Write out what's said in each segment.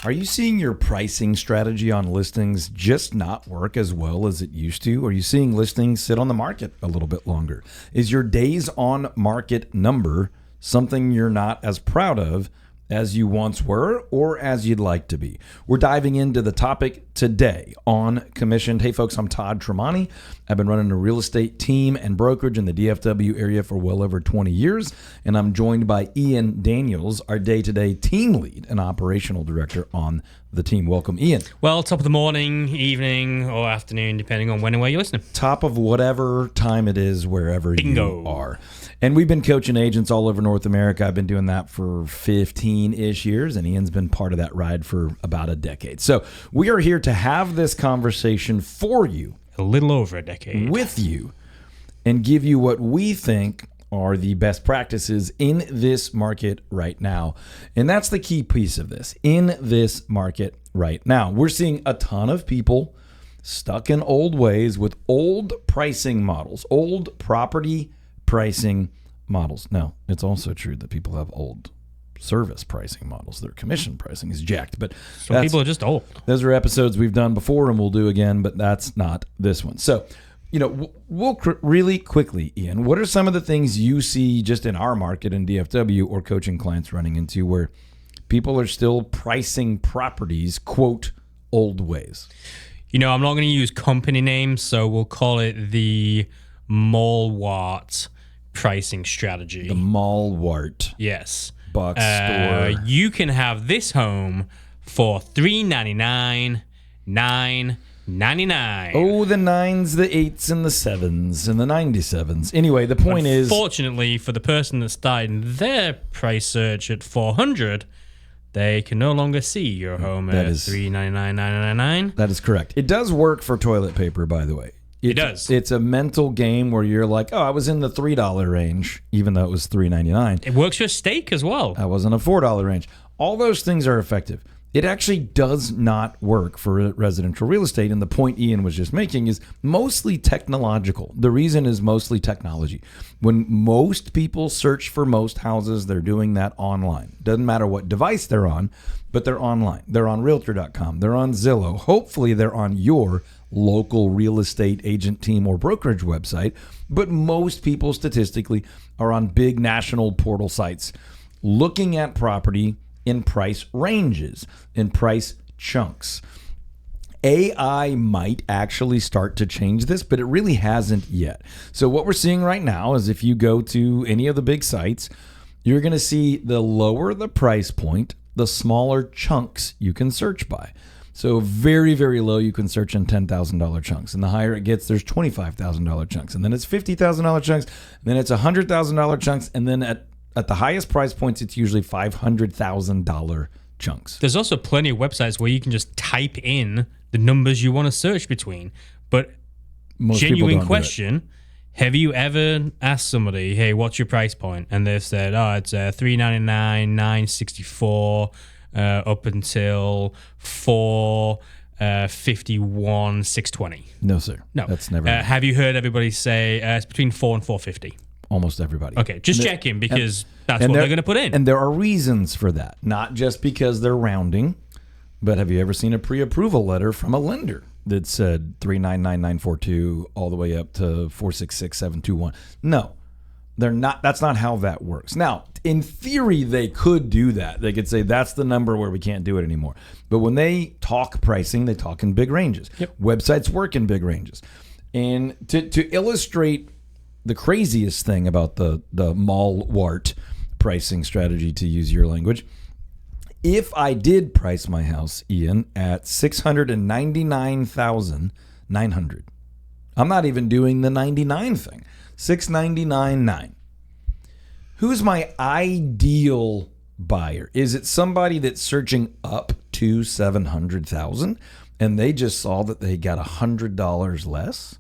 Are you seeing your pricing strategy on listings just not work as well as it used to? Are you seeing listings sit on the market a little bit longer? Is your days on market number something you're not as proud of as you once were or as you'd like to be? We're diving into the topic today on Commissioned. Hey folks, I'm Todd Tremonti. I've been running a real estate team and brokerage in the DFW area for well over 20 years, and I'm joined by Ian Daniels, our day-to-day team lead and operational director on the team. Welcome, Ian. Well, top of the morning, evening, or afternoon, depending on when and where you're listening. Top of whatever time it is, wherever you are. And we've been coaching agents all over North America. I've been doing that for 15-ish years, and Ian's been part of that ride for about a decade. So we are here to have this conversation for you. A little over a decade. With you, and give you what we think are the best practices in this market right now. And that's the key piece of this. In this market right now, we're seeing a ton of people stuck in old ways with old pricing models, old property pricing models. Now, it's also true that people have old service pricing models. Their commission pricing is jacked, but some people are just old. Those are episodes we've done before and we'll do again, but that's not this one. So, we'll really quickly, Ian, what are some of the things you see just in our market in DFW or coaching clients running into where people are still pricing properties, quote, old ways? I'm not going to use company names, so we'll call it the Malwart pricing strategy. The Malwart. Yes. Box store. You can have this home for $399, $999. Oh, the 9s, the 8s, and the 7s, and the 97s. Anyway, the point is... Fortunately, for the person that started their price search at $400, they can no longer see your home at $399, $999. That is correct. It does work for toilet paper, by the way. It does. It's a mental game where you're like, oh, I was in the $3 range, even though it was $3.99. It works for steak as well. I was in a $4 range. All those things are effective. It actually does not work for residential real estate, and the point Ian was just making is mostly technological. The reason is mostly technology. When most people search for most houses, they're doing that online. Doesn't matter what device they're on, but they're online. They're on Realtor.com. They're on Zillow. Hopefully, they're on your local real estate agent team or brokerage website, but most people statistically are on big national portal sites looking at property in price ranges, in price chunks. AI might actually start to change this, but it really hasn't yet. So what we're seeing right now is if you go to any of the big sites, you're going to see the lower the price point, the smaller chunks you can search by. So very, very low, you can search in $10,000 chunks. And the higher it gets, there's $25,000 chunks. And then it's $50,000 chunks. And then it's $100,000 chunks. And then at the highest price points, it's usually $500,000 chunks. There's also plenty of websites where you can just type in the numbers you want to search between. But most genuine question, have you ever asked somebody, hey, what's your price point? And they've said, oh, it's $399, $964, up until $451, $620. No, sir. No. That's never. Have you heard everybody say it's between $4 and $450? Almost everybody. Okay, just checking because that's what they're going to put in. And there are reasons for that. Not just because they're rounding, but have you ever seen a pre-approval letter from a lender that said 399,942 all the way up to 466,721? No, they're not. That's not how that works. Now, in theory, they could do that. They could say that's the number where we can't do it anymore. But when they talk pricing, they talk in big ranges. Yep. Websites work in big ranges. And to illustrate the craziest thing about the Malwart pricing strategy, to use your language, if I did price my house, Ian, at $699,900, I'm not even doing the 99 thing, $699,900. Who's my ideal buyer? Is it somebody that's searching up to $700,000 and they just saw that they got $100 less,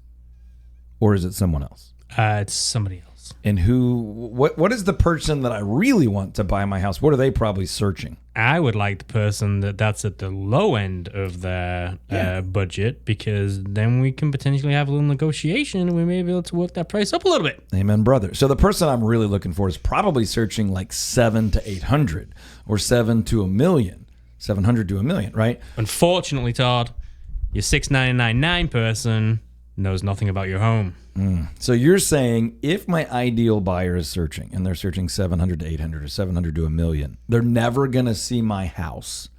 or is it someone else? It's somebody else. And what is the person that I really want to buy my house? What are they probably searching? I would like the person that's at the low end of their budget, because then we can potentially have a little negotiation and we may be able to work that price up a little bit. Amen, brother. So the person I'm really looking for is probably searching like 7 to 800 or 7 to $1 million. 700 to $1 million, right? Unfortunately, Todd, your 699.9 person knows nothing about your home. So you're saying if my ideal buyer is searching and they're searching 700 to 800 or 700 to $1 million, they're never going to see my house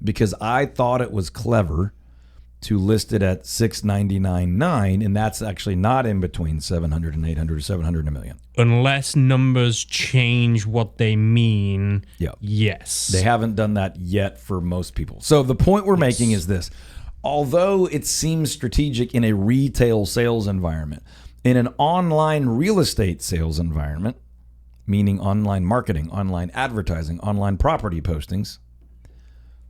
because I thought it was clever to list it at 699.9, and that's actually not in between 700 and 800 or 700 and $1 million. Unless numbers change what they mean, Yep. yes. They haven't done that yet for most people. So the point we're making is this. Although it seems strategic in a retail sales environment, in an online real estate sales environment, meaning online marketing, online advertising, online property postings,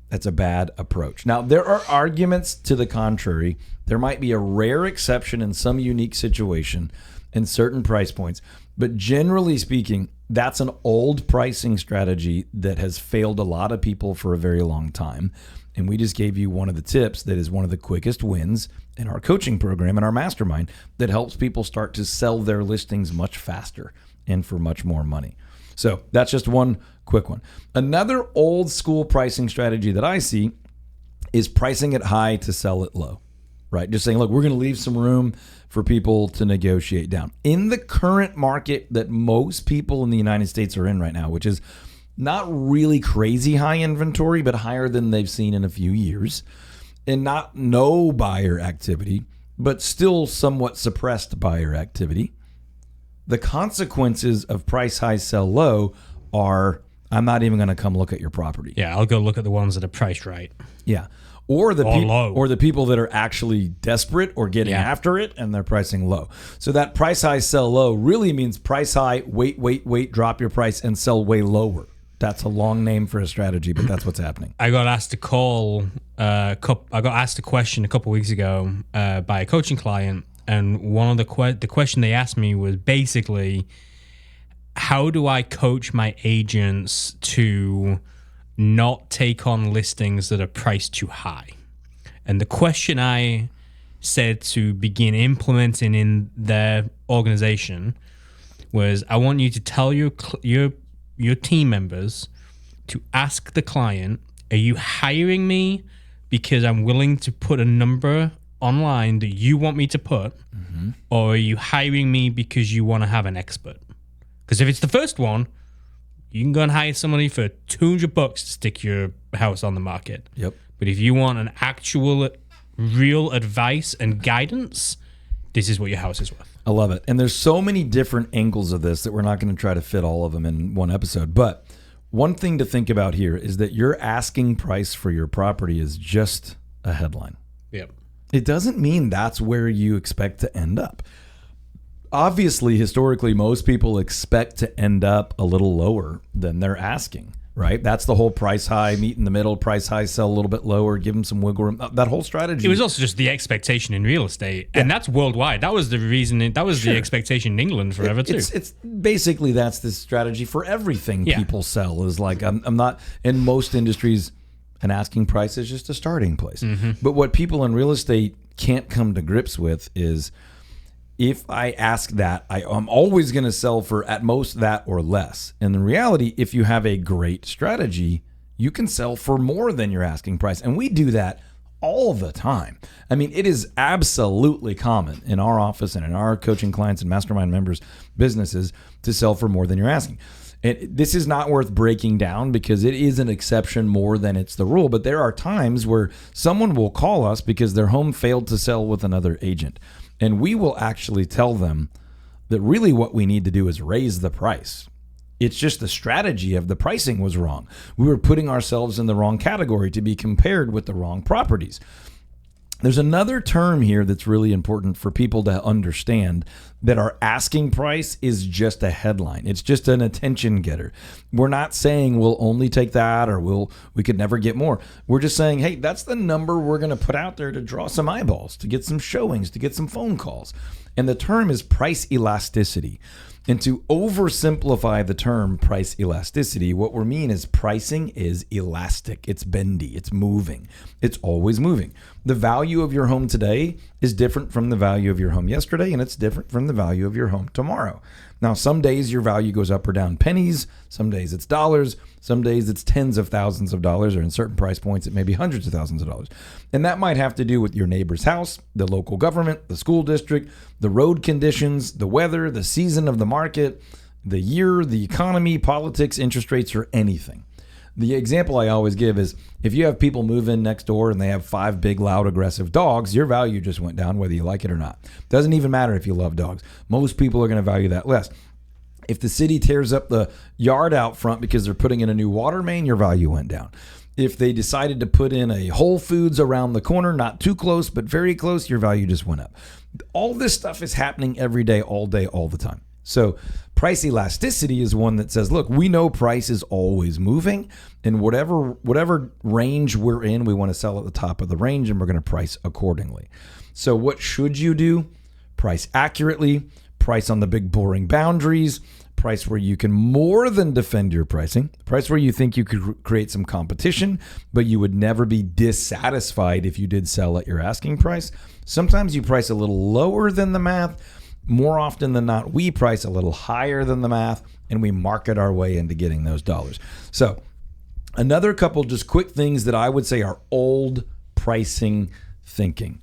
that's a bad approach. Now, there are arguments to the contrary. There might be a rare exception in some unique situation in certain price points, but generally speaking, that's an old pricing strategy that has failed a lot of people for a very long time. And we just gave you one of the tips that is one of the quickest wins in our coaching program and our mastermind that helps people start to sell their listings much faster and for much more money. So that's just one quick one. Another old school pricing strategy that I see is pricing it high to sell it low, right? Just saying, look, we're going to leave some room for people to negotiate down. In the current market that most people in the United States are in right now, which is not really crazy high inventory, but higher than they've seen in a few years, and not no buyer activity, but still somewhat suppressed buyer activity. The consequences of price high, sell low are I'm not even going to come look at your property. Yeah, I'll go look at the ones that are priced right. Yeah. Or the low. or the people that are actually desperate or getting after it and they're pricing low. So that price high, sell low really means price high, wait, drop your price and sell way lower. That's a long name for a strategy, but that's what's happening. I got asked a question a couple weeks ago by a coaching client, and one of the question they asked me was basically, how do I coach my agents to not take on listings that are priced too high? And the question I said to begin implementing in their organization was, I want you to tell your team members to ask the client, are you hiring me because I'm willing to put a number online that you want me to put, or are you hiring me because you want to have an expert? Because if it's the first one, you can go and hire somebody for $200 to stick your house on the market. Yep. But if you want an actual, real advice and guidance, this is what your house is worth. I love it. And there's so many different angles of this that we're not going to try to fit all of them in one episode. But one thing to think about here is that your asking price for your property is just a headline. Yep. It doesn't mean that's where you expect to end up. Obviously, historically, most people expect to end up a little lower than they're asking, right? That's the whole price high, meet in the middle, price high, sell a little bit lower, give them some wiggle room. That whole strategy. It was also just the expectation in real estate, and that's worldwide. That was the reason. That was the expectation in England forever too. It's basically that's the strategy for everything people sell. Is like I'm not in most industries. An asking price is just a starting place. But what people in real estate can't come to grips with is, if I ask that, I'm always going to sell for at most that or less. And in reality, if you have a great strategy, you can sell for more than your asking price. And we do that all the time. I mean, it is absolutely common in our office and in our coaching clients and mastermind members' businesses to sell for more than you're asking. And this is not worth breaking down because it is an exception more than it's the rule. But there are times where someone will call us because their home failed to sell with another agent. And we will actually tell them that really what we need to do is raise the price. It's just the strategy of the pricing was wrong. We were putting ourselves in the wrong category to be compared with the wrong properties. There's another term here that's really important for people to understand, that our asking price is just a headline. It's just an attention getter. We're not saying we'll only take that or we could never get more. We're just saying, hey, that's the number we're going to put out there to draw some eyeballs, to get some showings, to get some phone calls. And the term is price elasticity. And to oversimplify the term price elasticity, what we mean is pricing is elastic. It's bendy. It's moving. It's always moving. The value of your home today is different from the value of your home yesterday, and it's different from determine the value of your home tomorrow. Now, some days your value goes up or down pennies. Some days it's dollars. Some days it's tens of thousands of dollars, or in certain price points, it may be hundreds of thousands of dollars. And that might have to do with your neighbor's house, the local government, the school district, the road conditions, the weather, the season of the market, the year, the economy, politics, interest rates, or anything. The example I always give is if you have people move in next door and they have 5 big, loud, aggressive dogs, your value just went down whether you like it or not. Doesn't even matter if you love dogs. Most people are going to value that less. If the city tears up the yard out front because they're putting in a new water main, your value went down. If they decided to put in a Whole Foods around the corner, not too close, but very close, your value just went up. All this stuff is happening every day, all the time. So price elasticity is one that says, look, we know price is always moving, and whatever range we're in, we want to sell at the top of the range, and we're going to price accordingly. So what should you do? Price accurately, price on the big boring boundaries, price where you can more than defend your pricing, price where you think you could create some competition, but you would never be dissatisfied if you did sell at your asking price. Sometimes you price a little lower than the math. More often than not, we price a little higher than the math, and we market our way into getting those dollars. So another couple just quick things that I would say are old pricing thinking.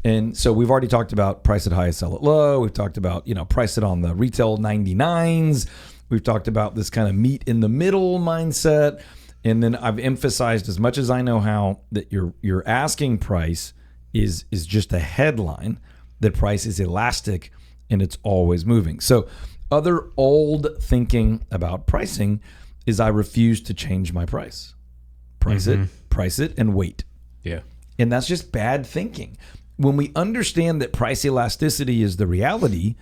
And so we've already talked about price it high, sell it low. We've talked about, price it on the retail 99s. We've talked about this kind of meet in the middle mindset. And then I've emphasized as much as I know how that your asking price is just a headline, that price is elastic and it's always moving. So other old thinking about pricing is I refuse to change my price. Price it, and wait. Yeah. And that's just bad thinking. When we understand that price elasticity is the reality,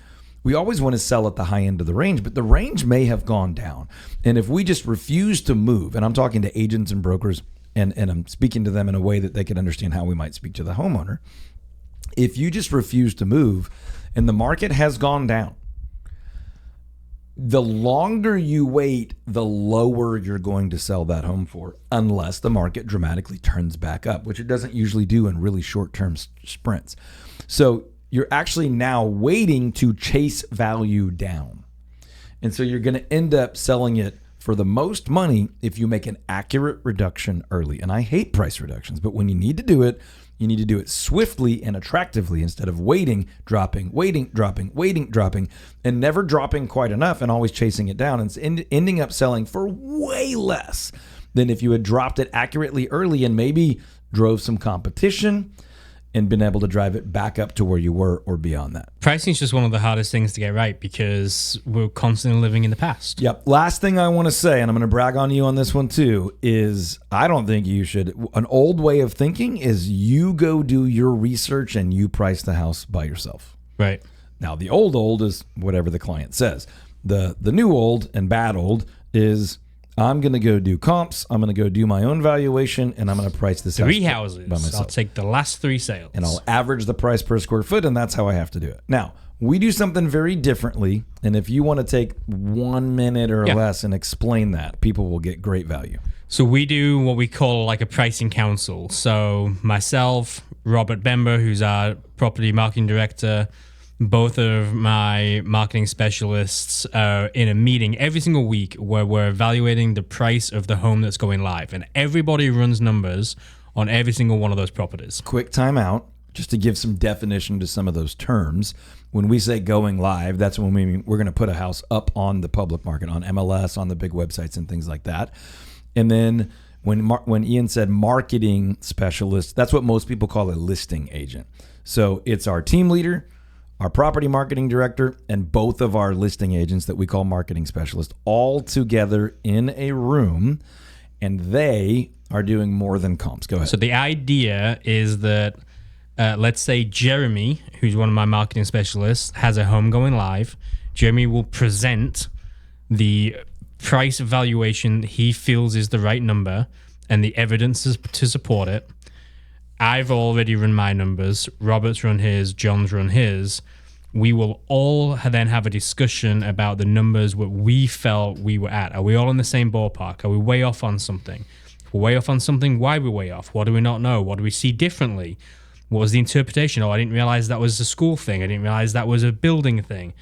we always want to sell at the high end of the range, but the range may have gone down. And if we just refuse to move, and I'm talking to agents and brokers, and I'm speaking to them in a way that they can understand how we might speak to the homeowner. If you just refuse to move and the market has gone down, the longer you wait, the lower you're going to sell that home for, unless the market dramatically turns back up, which it doesn't usually do in really short-term sprints. So you're actually now waiting to chase value down. And so you're going to end up selling it for the most money if you make an accurate reduction early. And I hate price reductions, but when you need to do it, you need to do it swiftly and attractively instead of waiting, dropping, and never dropping quite enough and always chasing it down and ending up selling for way less than if you had dropped it accurately early and maybe drove some competition and been able to drive it back up to where you were or beyond that. Pricing is just one of the hardest things to get right because we're constantly living in the past. Yep. Last thing I want to say, and I'm going to brag on you on this one too, is I don't think you should. An old way of thinking is you go do your research and you price the house by yourself. Right. Now, the old is whatever the client says. The new old and bad old is I'm going to go do comps. I'm going to go do my own valuation, and I'm going to price this 3 house houses. by myself. I'll take the last 3 sales. And I'll average the price per square foot, and that's how I have to do it. Now, we do something very differently, and if you want to take 1 minute or less and explain that, people will get great value. So we do what we call like a pricing council. So myself, Robert Bember, who's our property marketing director, both of my marketing specialists are in a meeting every single week where we're evaluating the price of the home that's going live. And everybody runs numbers on every single one of those properties. Quick time out, just to give some definition to some of those terms. When we say going live, that's when we're going to put a house up on the public market, on MLS, on the big websites and things like that. And then when Ian said marketing specialist, that's what most people call a listing agent. So it's our team leader, our property marketing director, and both of our listing agents that we call marketing specialists, all together in a room, and they are doing more than comps. Go ahead. So the idea is that, let's say Jeremy, who's one of my marketing specialists, has a home going live. Jeremy will present the price valuation he feels is the right number and the evidence to support it. I've already run my numbers. Robert's run his. John's run his. We will all then have a discussion about the numbers what we felt we were at. Are we all in the same ballpark? Are we way off on something? If we're way off on something, why are we way off? What do we not know? What do we see differently? What was the interpretation? Oh, I didn't realize that was a school thing. I didn't realize that was a building thing.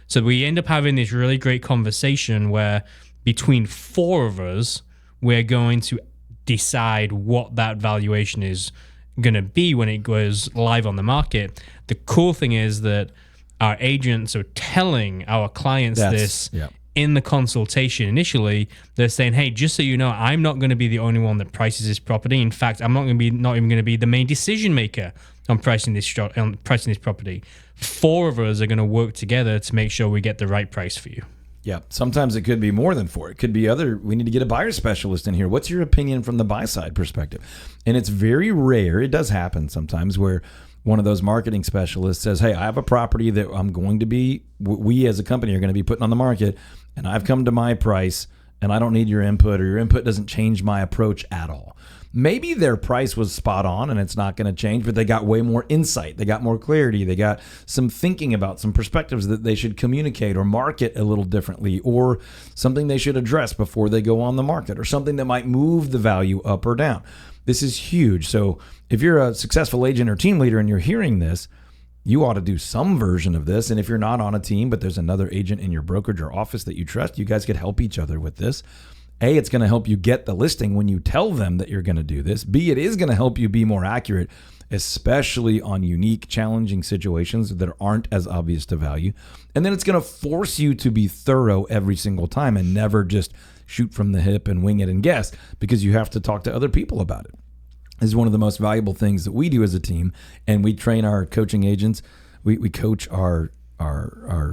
So we end up having this really great conversation where between four of us, we're going to decide what that valuation is going to be when it goes live on the market. The cool thing is that our agents are telling our clients in the consultation initially. They're saying, hey, just so you know, I'm not going to be the only one that prices this property. In fact, I'm not even going to be the main decision maker on pricing this property. Four of us are going to work together to make sure we get the right price for you. Yeah, sometimes it could be more than four. It could be we need to get a buyer specialist in here. What's your opinion from the buy side perspective? And it's very rare. It does happen sometimes where one of those marketing specialists says, hey, I have a property that we as a company are going to be putting on the market, and I've come to my price, and I don't need your input, or your input doesn't change my approach at all. Maybe their price was spot on and it's not going to change, but they got way more insight. They got more clarity. They got some thinking about some perspectives that they should communicate or market a little differently, or something they should address before they go on the market, or something that might move the value up or down. This is huge. So if you're a successful agent or team leader and you're hearing this, you ought to do some version of this. And if you're not on a team, but there's another agent in your brokerage or office that you trust, you guys could help each other with this. A, it's going to help you get the listing when you tell them that you're going to do this. B, it is going to help you be more accurate, especially on unique, challenging situations that aren't as obvious to value. And then it's going to force you to be thorough every single time and never just shoot from the hip and wing it and guess, because you have to talk to other people about it. This is one of the most valuable things that we do as a team, and we train our coaching agents. We coach our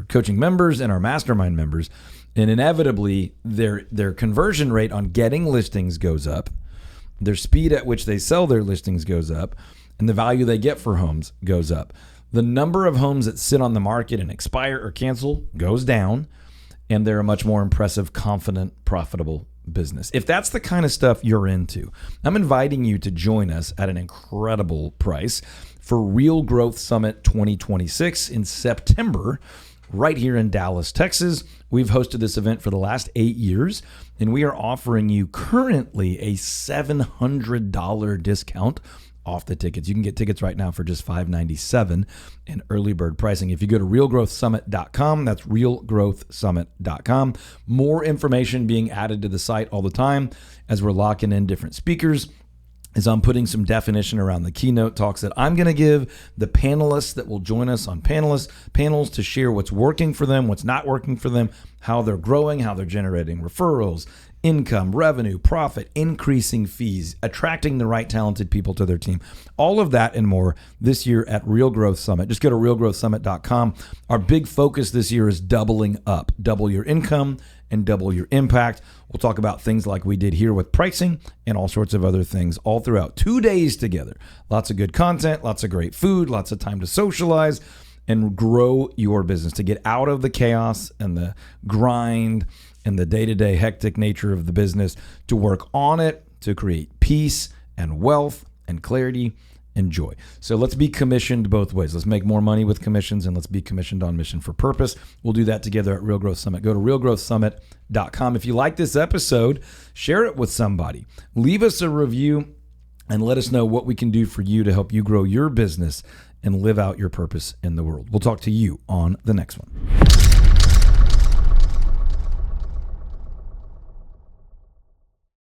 coaching members and our mastermind members. And inevitably, their conversion rate on getting listings goes up, their speed at which they sell their listings goes up, and the value they get for homes goes up. The number of homes that sit on the market and expire or cancel goes down, and they're a much more impressive, confident, profitable business. If that's the kind of stuff you're into, I'm inviting you to join us at an incredible price for Real Growth Summit 2026 in September, right here in Dallas, Texas. We've hosted this event for the last 8 years, and we are offering you currently a $700 discount off the tickets. You can get tickets right now for just $597 in early bird pricing. If you go to realgrowthsummit.com, that's realgrowthsummit.com. More information being added to the site all the time as we're locking in different speakers, as I'm putting some definition around the keynote talks that I'm going to give, the panelists that will join us on panels to share what's working for them, what's not working for them, how they're growing, how they're generating referrals, income, revenue, profit, increasing fees, attracting the right talented people to their team. All of that and more this year at Real Growth Summit. Just go to realgrowthsummit.com. Our big focus this year is doubling up. Double your income and double your impact. We'll talk about things like we did here with pricing and all sorts of other things all throughout 2 days together. Lots of good content, lots of great food, lots of time to socialize and grow your business, to get out of the chaos and the grind and the day-to-day hectic nature of the business, to work on it, to create peace and wealth and clarity and joy. So let's be commissioned both ways. Let's make more money with commissions, and let's be commissioned on mission for purpose. We'll do that together at Real Growth Summit. Go to realgrowthsummit.com. If you like this episode, share it with somebody. Leave us a review and let us know what we can do for you to help you grow your business and live out your purpose in the world. We'll talk to you on the next one.